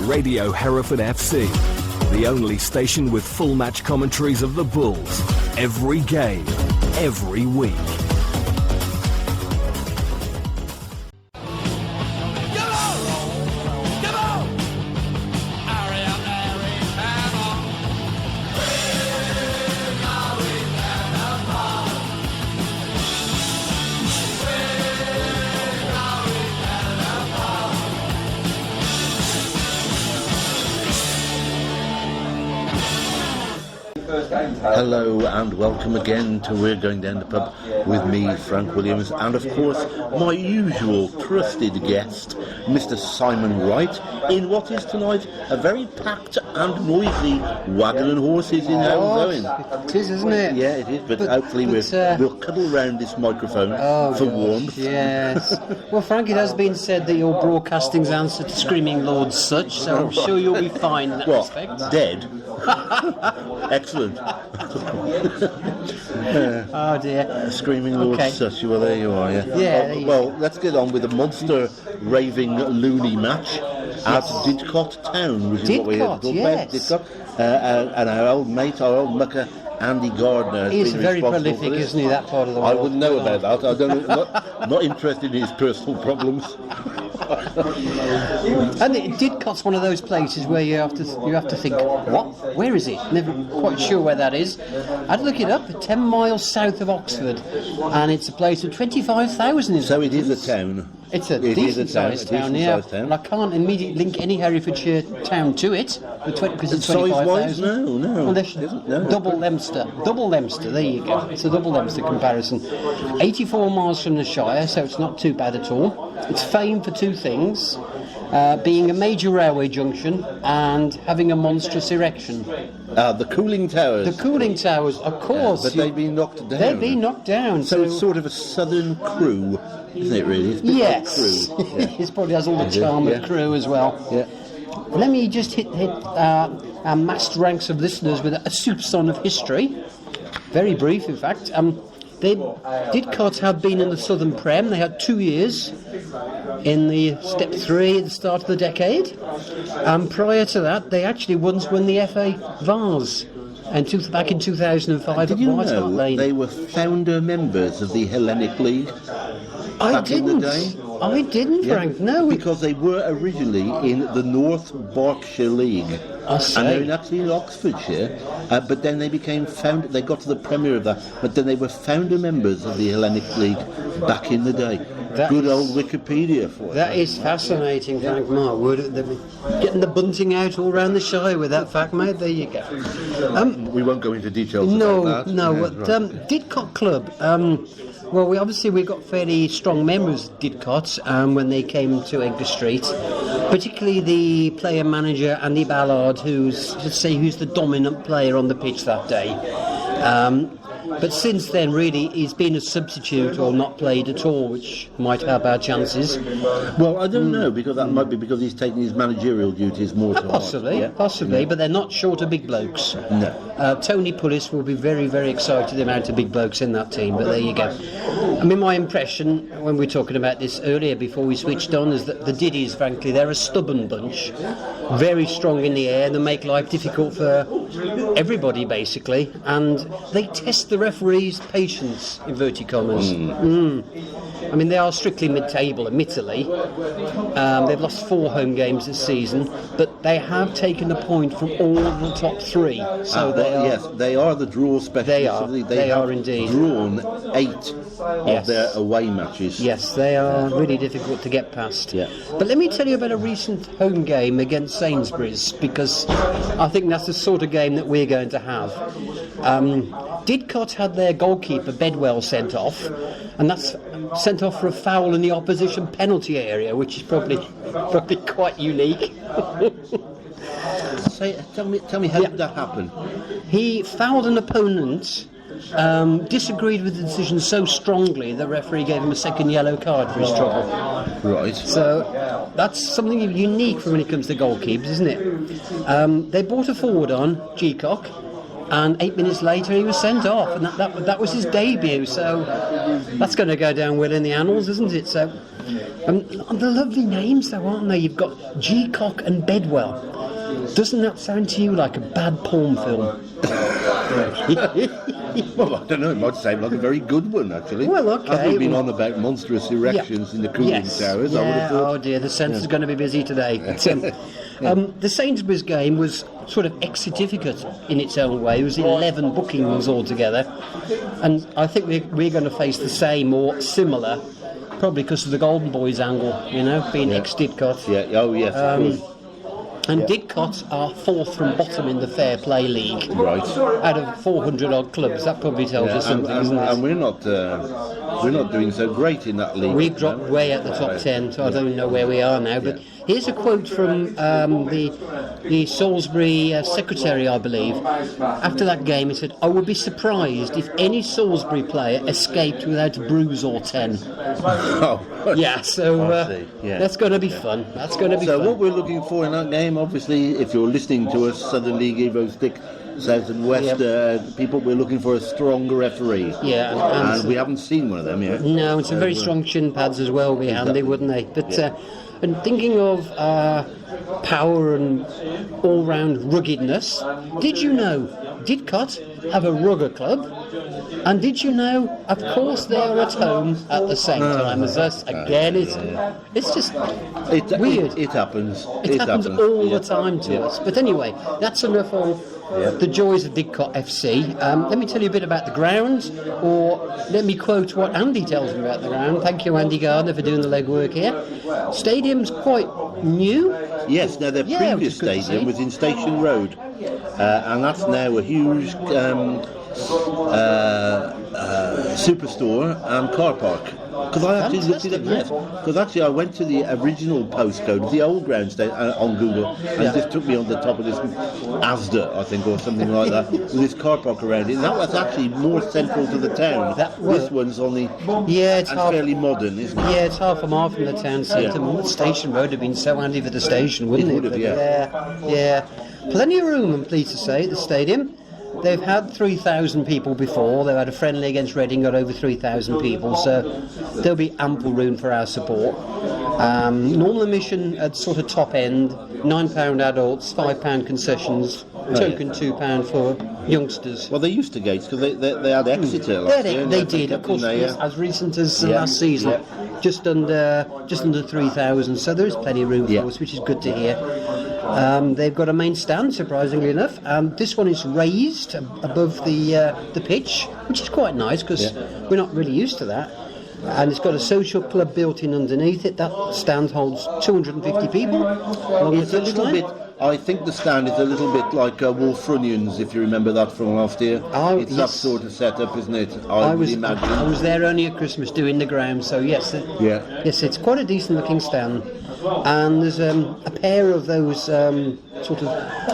Radio Hereford FC, the only station with full match commentaries of the Bulls, every game, every week. Hello and welcome again to We're Going Down the Pub with me, Frank Williams, and of course my usual trusted guest, Mr. Simon Wright, in what is tonight a very packed and noisy Wagon and Horses in Owen. It is, isn't it? Yeah, it is, but hopefully we'll cuddle round this microphone for warmth. Yes. Well, Frank, it has been said that your broadcasting's answer to Screaming Lord Such, so I'm sure you'll be fine in that respect. Dead? Excellent. Oh dear. Screaming Lord Such, well there you are, yeah. Well, let's get on with the monster raving loony match at Didcot Town, which is what we have done about Didcot. And our old mate, our old mucker, Andy Gardner. He's very prolific, isn't he, that part of the world? I wouldn't know about that. I don't know, not interested in his personal problems. And Didcot's one of those places where you have to think, what? Where is it? Never quite sure where that is. I'd look it up. 10 miles south of Oxford, and it's a place of 25,000. So it is a town. It's a decent-sized town, yeah. And I can't immediately link any Herefordshire town to it because it's 25,000. No. Double Leominster. There you go. It's a double Leominster comparison. 84 miles from the Shire, so it's not too bad at all. It's famed for two things: being a major railway junction and having a monstrous erection. The cooling towers. The cooling towers, of course. But they've been knocked down. They've been knocked down. So it's sort of a southern crew, isn't it, really? It's yes. Crew. Yeah. It probably has all the charm of crew as well. Yeah. Let me just hit our massed ranks of listeners with a soupçon of history. Very brief, in fact. Didcot have been in the Southern Prem. They had 2 years in the Step 3 at the start of the decade. Prior to that, they actually once won the FA Vase. And back in 2005 Did at you White Hart know Lane. They were founder members of the Hellenic League? I didn't, Frank. No, because they were originally in the North Berkshire League, and they're actually in Oxfordshire. But then they became They got to the Premier of that, but then they were founder members of the Hellenic League back in the day. Good old Wikipedia for it. That is fascinating, Frank. My word, getting the bunting out all round the Shire with that fact, mate. There you go. We won't go into details about that. No. Didcot Club. Well, we've got fairly strong memories of Didcot when they came to Edgar Street, particularly the player manager Andy Ballard, who's the dominant player on the pitch that day. But since then, really, he's been a substitute or not played at all, which might help our chances. Well, I don't know, because that might be because he's taking his managerial duties more to heart. Possibly, but they're not short of big blokes. No. Tony Pullis will be very, very excited the amount of big blokes in that team, but there you go. I mean, my impression, when we were talking about this earlier before we switched on, is that the Diddies, frankly, they're a stubborn bunch, very strong in the air, they make life difficult for everybody, basically, and they test the referee's patience, inverted commas. I mean, they are strictly mid-table, admittedly. They've lost 4 home games this season, but they have taken a point from all the top 3. So they are the draw specialists. They are indeed. Drawn 8 of their away matches. Yes, they are really difficult to get past. Yeah. But let me tell you about a recent home game against Sainsbury's, because I think that's the sort of game that we're going to have. Didcot had their goalkeeper Bedwell sent off, and that's sent off for a foul in the opposition penalty area, which is probably quite unique. Tell me how did that happen? He fouled an opponent, disagreed with the decision so strongly the referee gave him a second yellow card for his trouble. Right. So that's something unique when it comes to goalkeepers, isn't it? They brought a forward on, Didcot, and 8 minutes later he was sent off, and that was his debut, so that's going to go down well in the annals, isn't it? So And the lovely names, though, aren't they? You've got G-Cock and Bedwell. Doesn't that sound to you like a bad porn film? Well, I don't know, it might sound like a very good one, actually. Well, okay. As we've been on about monstrous erections in the cooling towers, I would have thought. Oh dear, the censor's going to be busy today. The Sainsbury's game was sort of ex-certificate in its own way. It was 11 bookings altogether. And I think we're going to face the same or similar, probably because of the Golden Boys angle, being ex-Didcot. Yeah, oh yes, of course. And Didcot are fourth from bottom in the Fair Play League. Right. Out of 400 odd clubs, that probably tells you something, doesn't it? And we're not doing so great in that league. We've dropped way out the top 10, so I don't know where we are now. But here's a quote from the Salisbury secretary, I believe. After that game, he said, "I would be surprised if any Salisbury player escaped without a bruise or 10. Oh. Yeah, so that's going to be fun. That's going to be fun. So what we're looking for in that game, obviously, if you're listening to us, Southern League, Evo Stick, South and West people, we're looking for a stronger referee. Yeah, and we haven't seen one of them yet. No, it's a very strong shin pads as well, be handy, wouldn't they? But and thinking of power and all-round ruggedness, did you know Didcot have a rugger club? And did you know, of course, they are at home at the same time as us. Again, it's just weird. It happens. It happens all the time to us. But anyway, that's enough of the joys of Didcot FC. Let me tell you a bit about the ground, or let me quote what Andy tells me about the ground. Thank you, Andy Gardner, for doing the legwork here. Stadium's quite new. Yes, now their previous stadium was in Station Road, and that's now a huge superstore and car park. Because I actually looked it up, because actually I went to the original postcode of the old ground state on Google, and it just took me on the top of this Asda, I think, or something like that, with this car park around it. And that was actually more central to the town. This one's only it's fairly modern, isn't it? Yeah, it's half a mile from the town centre. Station Road would have been so handy for the station, wouldn't it? Would have, yeah. Plenty of room, I'm pleased to say, at the stadium. They've had 3,000 people before. They've had a friendly against Reading, got over 3,000 people, so there'll be ample room for our support. Normal admission at sort of top end, £9 adults, £5 concessions, token £2 for youngsters. Well, they used to gates because they had Exeter last year. They did, of course, as recent as last season. Just under 3,000, so there is plenty of room for us, which is good to hear. They've got a main stand, surprisingly enough. This one is raised above the pitch, which is quite nice because we're not really used to that. And it's got a social club built in underneath it. That stand holds 250 people. It's a little bit. I think the stand is a little bit like Wolfrunians, if you remember that from last year. It's that sort of setup, isn't it? I would imagine. I was there only at Christmas doing the ground, so yes, it's quite a decent looking stand. And there's a pair of those sort of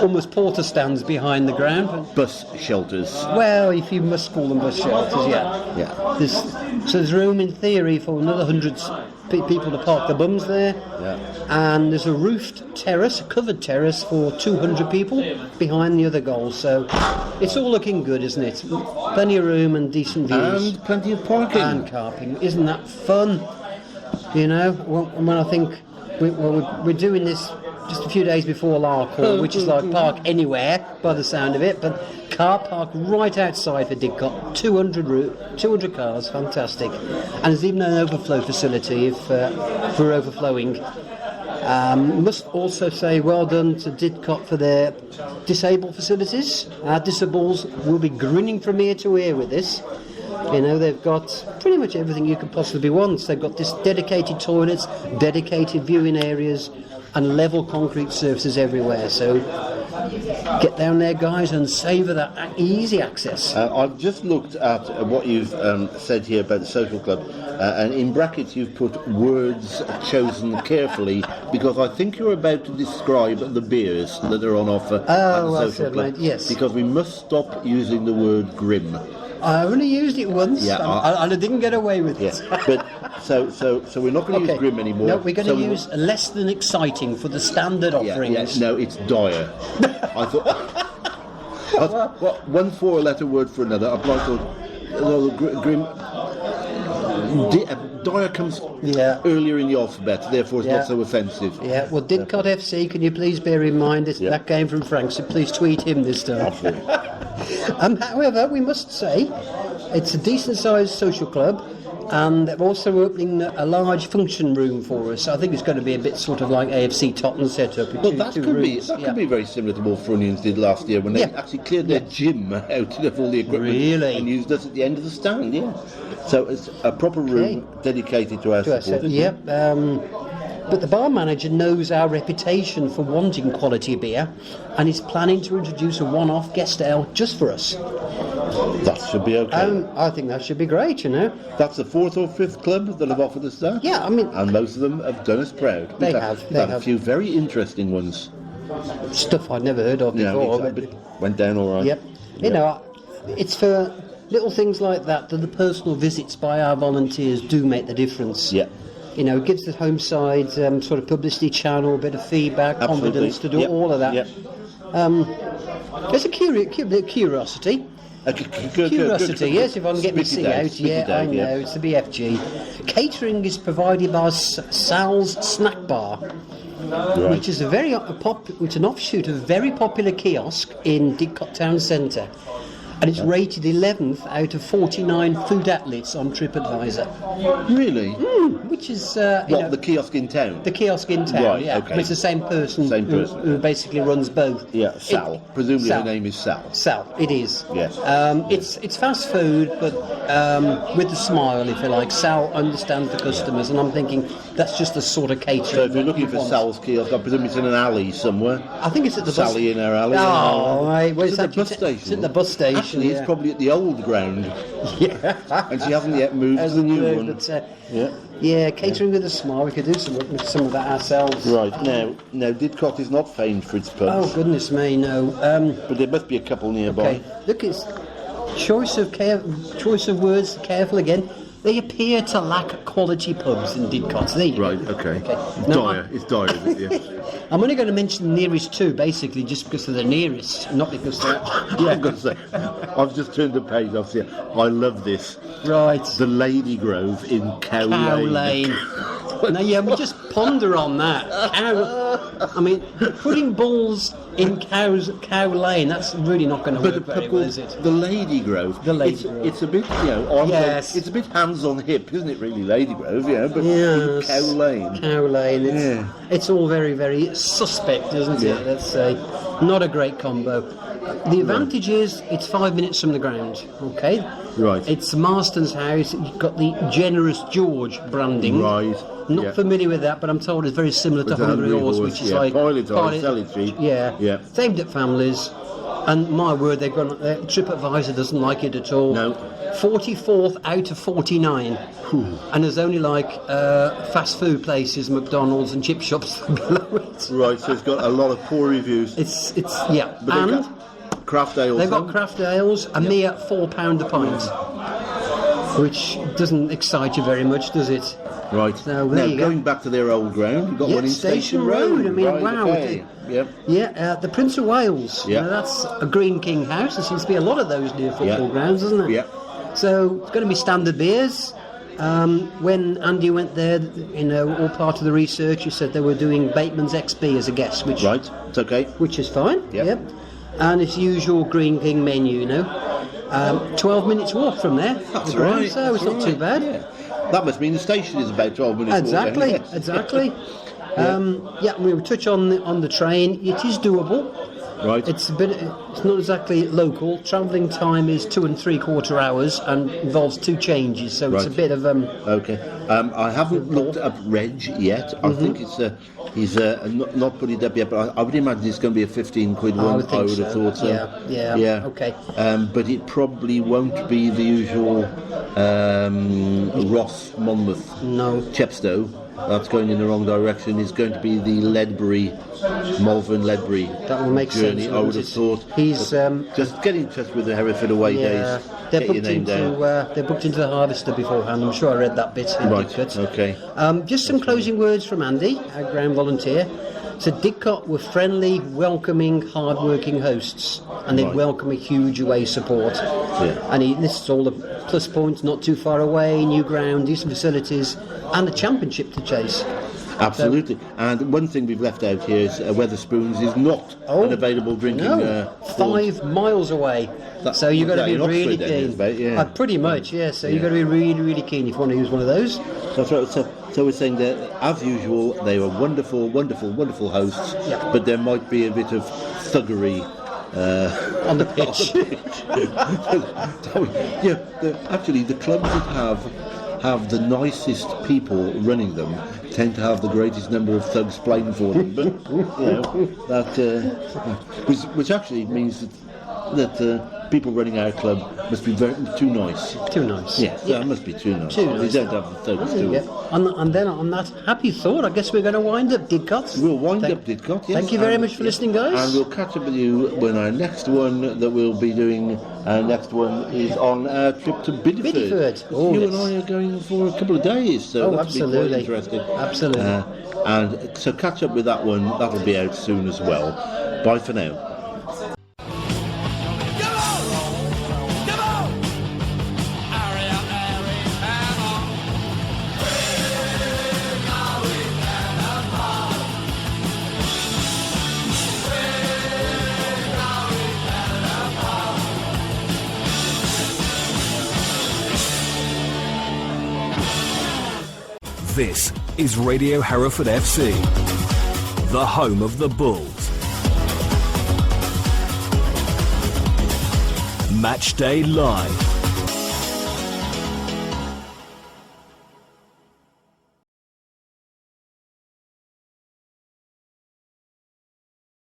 almost porter stands behind the ground. Bus shelters. Well, if you must call them bus shelters, yeah. There's room in theory for another 100 people to park their bums there. Yeah. And there's a roofed terrace, a covered terrace for 200 people behind the other goal. So it's all looking good, isn't it? Plenty of room and decent views. And plenty of parking. And carping. Isn't that fun? When I think we're doing this just a few days before Larkhall, which is like park anywhere by the sound of it, but car park right outside for Didcot, 200 cars, fantastic. And there's even an overflow facility if we're overflowing. Must also say well done to Didcot for their disabled facilities. Our disables will be grinning from ear to ear with this. They've got pretty much everything you could possibly want. They've got this dedicated toilets, dedicated viewing areas, and level concrete surfaces everywhere. So get down there, guys, and savour that easy access. I've just looked at what you've said here about the social club, and in brackets you've put words chosen carefully, because I think you're about to describe the beers that are on offer at the social club. Yes. Because we must stop using the word grim. I only used it once, and I didn't get away with it. But so we're not going to use grim anymore. No, we're going to use less than exciting for the standard offerings. No, it's dire. I thought one four-letter word for another. I thought grim. Dyer comes Yeah. earlier in the alphabet, therefore it's Yeah. not so offensive. Yeah, well, Didcot FC, can you please bear in mind it's Yeah. that game from Frank, so please tweet him this time. Absolutely. However, we must say it's a decent-sized social club, and they're also opening a large function room for us. I think it's going to be a bit sort of like AFC Tottenham setup. With Well, two that rooms. could be very similar to what Frunians did last year when they Yeah. actually cleared their gym out of all the equipment Really? and used us at the end of the stand. Yeah, so it's a proper room dedicated to our supporters. Yep. But the bar manager knows our reputation for wanting quality beer, and is planning to introduce a one-off guest ale just for us. That should be okay. I think that should be great, you know. That's the 4th or 5th club that have offered us that. Yeah, I mean, And most of them have done us proud. They We've have, We've they had a have. few very interesting ones. stuff I'd never heard of Yeah, before. exactly. Went down all right. Yep. You know, it's for little things like that the personal visits by our volunteers do make the difference. Yeah. You know, it gives the home side sort of publicity channel, a bit of feedback, Absolutely. confidence to do Yep. all of that. Yep. There's a curiosity. Curiosity, yes, if I can get my C out, yeah, I know, it's the BFG. Catering is provided by Sal's Snack Bar, which is it's an offshoot of a very popular kiosk in Didcot Town Centre. And it's rated 11th out of 49 food outlets on TripAdvisor. Really? Which is... The kiosk in town? The kiosk in town, Right, yeah. okay. But it's the same person, who basically runs both. Yeah, Sal. Presumably Sal. her name is Sal. Sal, it is. Yes. It's fast food, but with the smile, if you like. Sal understands the customers, and I'm thinking that's just the sort of catering. So if you're looking for want. Sal's kiosk, I presume it's in an alley somewhere. I think it's at the Sally bus. in her alley. Oh, right. Well, It's at the bus station. It's at the bus station. Actually, yeah. it's probably at the old ground, Yeah. and she hasn't yet moved to the new one. But, Yeah. yeah, catering with a smile. We could do some of that ourselves. Right, now Didcot is not famed for its Oh pubs, goodness me, no. but there must be a couple nearby. Okay, look, it's choice of words. Careful again. They appear to lack quality pubs in Didcot. There you go. Right, okay. Now, Dyer, it's Dyer, is it? Yeah. I'm only going to mention the nearest two, basically, just because they're the nearest, not because they're... I've got to say, I've just turned the page off here. I love this. Right. The Lady Grove in Cow Lane. Now, yeah, we just ponder on that. I mean, putting balls in Cow Lane, that's really not going to But work the very pub well, called is it? The Lady Grove. The Lady it's, Grove. It's a bit, Yes. it's a bit hands on hip, isn't it? Really, Lady Grove, but Yes. Cow Lane. Cow Lane. It's all very, very suspect, isn't Yeah. it? Let's say. Not a great combo. The advantage is it's 5 minutes from the ground, okay? Right. It's Marston's house. You've got the Generous George branding. Right. Not yeah. familiar with that, but I'm told it's very similar to With the Hungry Hungry Horse, Horse, which is yeah. like... Pilot oil, sell it cheap. Yeah. Yeah. Aimed at families. And my word, they've gone... TripAdvisor doesn't like it at all. No. 44th out of 49. And there's only like fast food places, McDonald's and chip shops below it. Right, so it's got a lot of poor reviews. It's yeah. But they've And got craft ales. they've got then? craft ales, a mere £4 a pint, which doesn't excite you very much, does it? Right. So, there now, you go. going back to their old ground, you've got Yeah, one in Station Road. I mean, right, wow. Okay. Yep. Yeah, the Prince of Wales. Yeah. Now, that's a Green King house. There seems to be a lot of those near football grounds, isn't there? Yeah. So it's going to be standard beers. When Andy went there, all part of the research, he said they were doing Bateman's XB as a guest, which Right, it's okay. which is fine. Yep. Yep. And it's usual Green King menu, 12 minutes walk from there. That's the ground, right. So it's that's not too right, bad. Yeah. That must mean the station is about 12 minutes Exactly, walk then, yes. exactly. We'll touch on the train. It is doable. Right. It's not exactly local. Travelling time is 2 3/4 hours and involves 2 changes, so it's a Right. bit of Okay. I haven't looked up Reg yet. I think he's not put it up yet, but I would imagine it's going to be a 15 quid one. I would think have thought so. Yeah. Okay. But it probably won't be the usual Ross Monmouth No. Chepstow. That's going in the wrong direction. It's going to be the Malvern Ledbury That will make journey, sense. I would have thought. He's Just get in touch with the Hereford away yeah. days. They're Get your booked name down. they're booked into the Harvester beforehand. I'm sure I read that bit in Right, Didcot. okay. Just some closing words from Andy, our ground volunteer. So Didcot were friendly, welcoming, hard-working hosts, and they welcome a huge away support. Yeah. And he lists all the plus points, not too far away, new ground, decent facilities, and a championship to chase. Absolutely. And one thing we've left out here is Weatherspoons is not an available drinking. 5 miles away. So you've got to be really keen. Pretty much, yeah. So you've got to be really, really keen if you want to use one of those. That's right. So we're saying that, as usual, they were wonderful, wonderful, wonderful hosts, but there might be a bit of thuggery on the pitch. Actually, the clubs that have the nicest people running them tend to have the greatest number of thugs playing for them. But which actually means that people running our club must be too nice. Too nice. Yes, that must be too nice. Too nice. They don't have the thugs too. Yeah. And then on that happy thought, I guess we're going to wind up Didcot. We'll wind up Didcot, yes. Thank you very much for listening, guys. And we'll catch up with you when our next one that we'll be doing, our next one is on our trip to Bideford. Oh, you and I are going for a couple of days, so that'll absolutely. be quite interesting. Absolutely. And so catch up with that one, that'll be out soon as well. Bye for now. This is Radio Hereford FC, the home of the Bulls. Match Day Live.